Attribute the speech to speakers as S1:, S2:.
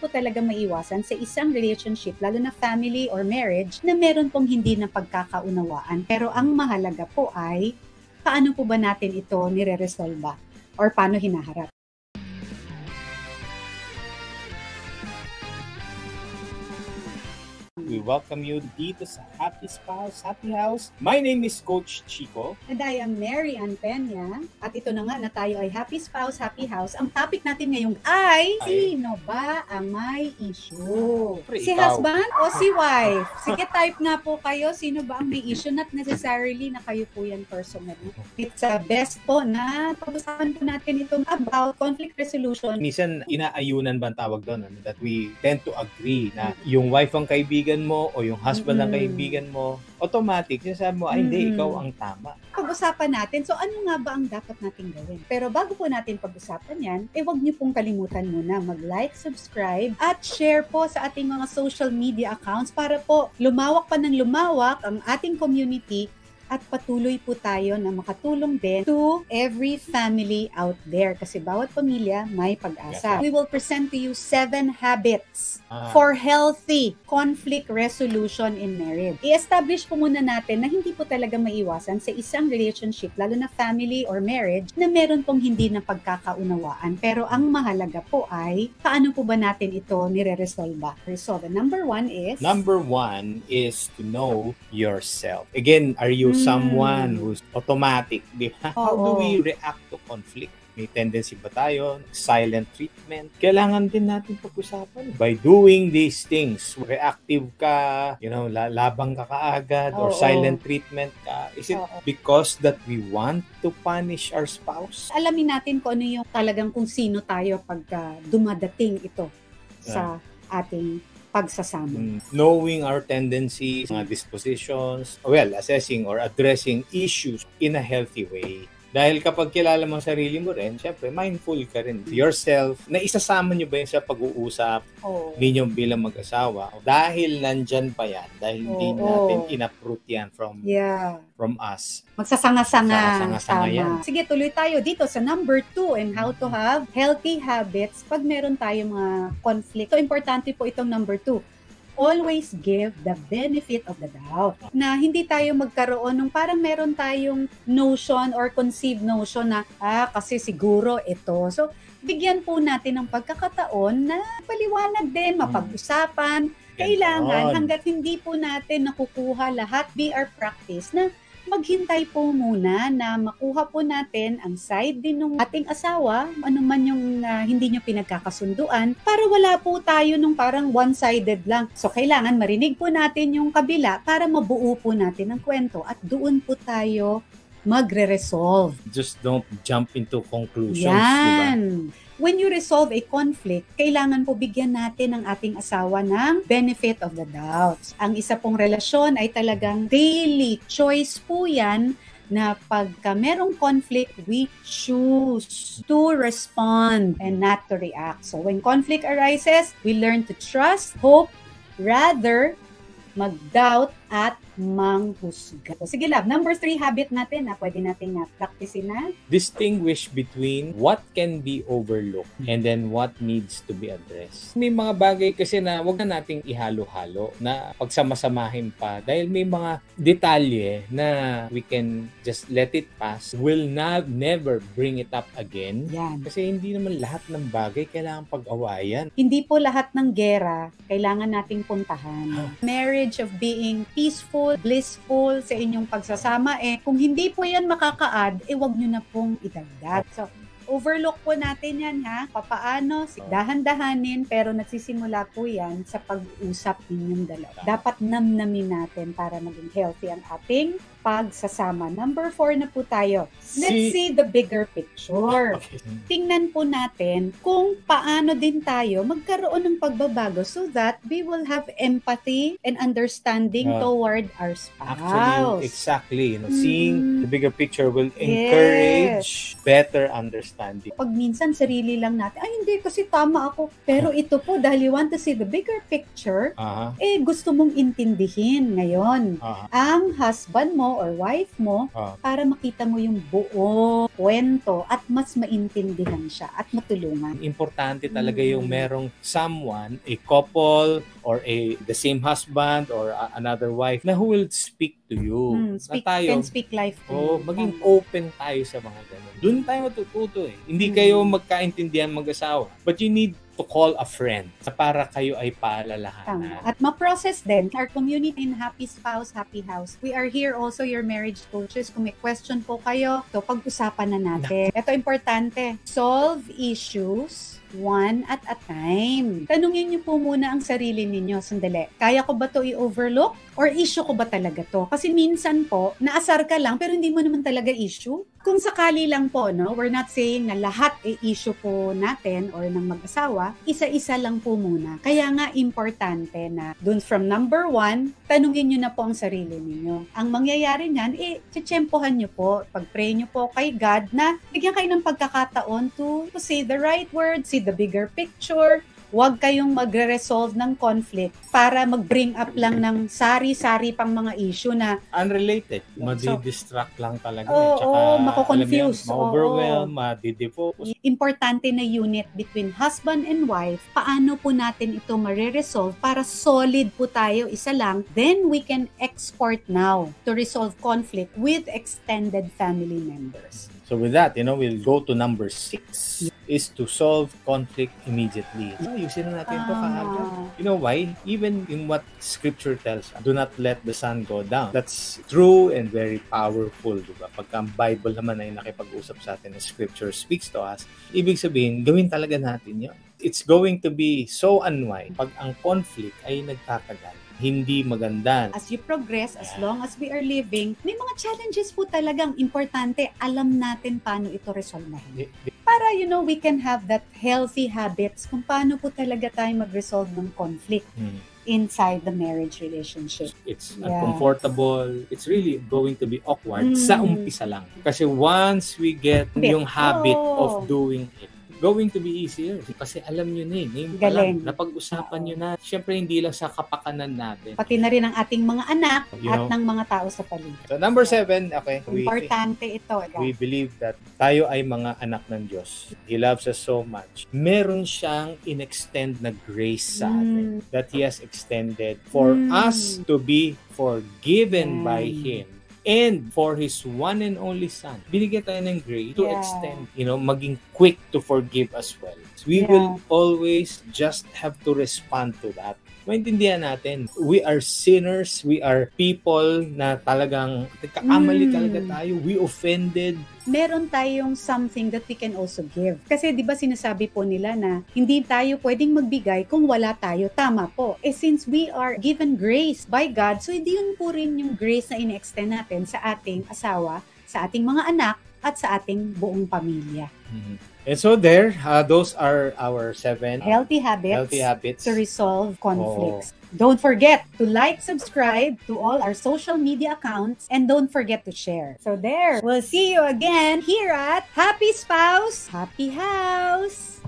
S1: po talaga maiwasan sa isang relationship, lalo na family or marriage, na meron pong hindi na pagkakaunawaan. Pero ang mahalaga po ay, paano po ba natin ito nire-resolve or paano hinaharap?
S2: We welcome you dito sa Happy Spouse, Happy House. My name is Coach Chico.
S1: And I am Mary Ann Peña. At ito na nga na tayo ay Happy Spouse, Happy House. Ang topic natin ngayon ay, sino ba ang may issue? Si husband o si wife? Sige, type nga po kayo. Sino ba ang may issue? Not necessarily na kayo po yan personally. It's best po na pag-usapan po natin itong about conflict resolution.
S2: Minsan, inaayunan ba ang tawag doon? That we tend to agree na yung wife ang kaibigan mo o yung husband ang kaibigan mo, automatic, sinasabi mo, ay hindi, ikaw ang tama.
S1: Pag-usapan natin, so ano nga ba ang dapat natin gawin? Pero bago po natin pag-usapan yan, huwag niyo pong kalimutan muna mag-like, subscribe, at share po sa ating mga social media accounts para po lumawak pa ng lumawak ang ating community at patuloy po tayo na makatulong din to every family out there. Kasi bawat pamilya may pag-asa. We will present to you 7 habits for healthy conflict resolution in marriage. I-establish po muna natin na hindi po talaga maiwasan sa isang relationship, lalo na family or marriage, na meron pong hindi na pagkakaunawaan. Pero ang mahalaga po ay, paano po ba natin ito nire-resolve? So, the number one is to know yourself. Again, are you someone who's automatic, di ba? How do we react to conflict? May tendency ba tayo? Silent treatment? Kailangan din natin pag-usapan. By doing these things, reactive ka, labang ka kaagad, or silent treatment ka. Is it because that we want to punish our spouse? Alamin natin kung ano yung talagang kung sino tayo pag dumadating ito sa ating pagsasama.
S2: Knowing our tendencies, mga dispositions, assessing or addressing issues in a healthy way. Dahil kapag kilala mo ang sarili mo rin, syempre, mindful ka rin yourself. Na isasama nyo ba yun sa pag-uusap ninyo bilang mag-asawa? Dahil nandyan pa yan, dahil hindi natin in-uproot yan from us.
S1: Magsasanga-sanga.
S2: Yan.
S1: Sige, tuloy tayo dito sa number 2 and how to have healthy habits pag meron tayong mga conflict. So, importante po itong number 2. Always give the benefit of the doubt. Na hindi tayo magkaroon ng parang meron tayong notion or conceived notion na, kasi siguro ito. So, bigyan po natin ng pagkakataon na paliwanag din, mapag-usapan. Kailangan, hanggat hindi po natin nakukuha lahat, be our practice na maghintay po muna na makuha po natin ang side din ng ating asawa, ano man yung hindi nyo pinagkakasunduan, para wala po tayo nung parang one-sided lang. So, kailangan marinig po natin yung kabila para mabuo po natin ang kwento at doon po tayo magre-resolve.
S2: Just don't jump into conclusions,
S1: yan. Diba? When you resolve a conflict, kailangan po bigyan natin ang ating asawa ng benefit of the doubt. Ang isa pong relasyon ay talagang daily choice po yan na pagka merong conflict, we choose to respond and not to react. So when conflict arises, we learn to trust, hope, rather mag-doubt at manghusga. So, sige love, number 3 habit natin na pwede natin practicein na.
S2: Distinguish between what can be overlooked and then what needs to be addressed. May mga bagay kasi na wag na nating ihalo-halo na pagsamasamahin pa dahil may mga detalye na we can just let it pass. Will never bring it up again.
S1: Yan.
S2: Kasi hindi naman lahat ng bagay kailangan pag-awayan.
S1: Hindi po lahat ng gera kailangan nating puntahan. Marriage of being peaceful, blissful sa inyong pagsasama, kung hindi po yan makaka-add, wag nyo na pong idagdag. So, overlook po natin yan papaano, dahan-dahanin, pero nagsisimula po yan sa pag-usap ninyong dalawa. Dapat namnamin natin para maging healthy ang ating pagsasama. Number 4 na po tayo. Let's see the bigger picture. Tingnan po natin kung paano din tayo magkaroon ng pagbabago so that we will have empathy and understanding toward our spouse.
S2: Actually, exactly. Seeing the bigger picture will encourage better understanding.
S1: Pag minsan sarili lang natin, hindi kasi tama ako. Pero ito po, dahil you want to see the bigger picture, gusto mong intindihin ngayon. Ang husband mo mo or wife mo
S2: Ah.
S1: para makita mo yung buong kwento at mas maintindihan siya at matulungan.
S2: Importante talaga yung merong someone, a couple, or the same husband or another wife na who will speak to you.
S1: Can speak life to you.
S2: Maging open tayo sa mga ganun. Doon tayo matututo eh. Hindi kayo magkaintindihan mag-asawa. But you need to call a friend na para kayo ay paalalahanan.
S1: Tama. At ma-process din our community in Happy Spouse, Happy House. We are here also your marriage coaches. Kung may question po kayo, to pag-usapan na natin. Ito importante. Solve issues one at a time. Tanungin niyo po muna ang sarili ninyo. Sandali. Kaya ko ba to i-overlook? Or issue ko ba talaga to? Kasi minsan po, naasar ka lang pero hindi mo naman talaga issue. Kung sakali lang po, no, we're not saying na lahat ay issue po natin or ng mag-asawa, isa-isa lang po muna. Kaya nga importante na dun from number 1, tanungin nyo na po ang sarili ninyo. Ang mangyayari niyan, tsempohan nyo po, pag-pray nyo po kay God na bigyan kayo ng pagkakataon to say the right word, see the bigger picture. Huwag kayong magre-resolve ng conflict para mag-bring up lang ng sari-sari pang mga issue na
S2: unrelated. Madi-distract lang talaga.
S1: Mako-confuse.
S2: Ma-overwhelm, madi-defocus.
S1: Importante na unit between husband and wife. Paano po natin ito mare-resolve para solid po tayo, isa lang. Then we can export now to resolve conflict with extended family members.
S2: So with that, we'll go to number 6 is to solve conflict immediately. Ayusin na natin ito kaagad. You know why? Even in what scripture tells us, do not let the sun go down. That's true and very powerful, diba? Pagka ang Bible naman ay nakipag-usap sa atin, and scripture speaks to us, ibig sabihin, gawin talaga natin yun. It's going to be so unwise pag ang conflict ay nagtatagal. Hindi maganda.
S1: As you progress, as long as we are living, may mga challenges po talagang importante. Alam natin paano ito resolvehin. Para, we can have that healthy habits kung paano po talaga tayo mag-resolve ng conflict inside the marriage relationship.
S2: It's uncomfortable. It's really going to be awkward sa umpisa lang. Kasi once we get yung habit of doing it, going to be easier. Kasi alam nyo na ngayon pa lang, napag-usapan nyo na. Siyempre, hindi lang sa kapakanan natin.
S1: Pati na rin ang ating mga anak at ng mga tao sa paligid.
S2: So, number 7, okay.
S1: Importante ito.
S2: We believe that tayo ay mga anak ng Diyos. He loves us so much. Meron siyang in-extend na grace sa atin that He has extended for us to be forgiven by Him. And for His one and only Son, binigyan tayo ng grace to extend, maging quick to forgive as well. We will always just have to respond to that. Maintindihan natin, we are sinners, we are people na talagang nagkakamali talaga tayo, we offended.
S1: Meron tayong something that we can also give. Kasi di ba sinasabi po nila na hindi tayo pwedeng magbigay kung wala tayo. Tama po. Since we are given grace by God, so hindi yun po rin yung grace na ine-extend natin sa ating asawa, sa ating mga anak, at sa ating buong pamilya.
S2: And so there, those are our 7
S1: healthy habits to resolve conflicts. Don't forget to like, subscribe to all our social media accounts, and don't forget to share. So there, we'll see you again here at Happy Spouse, Happy House.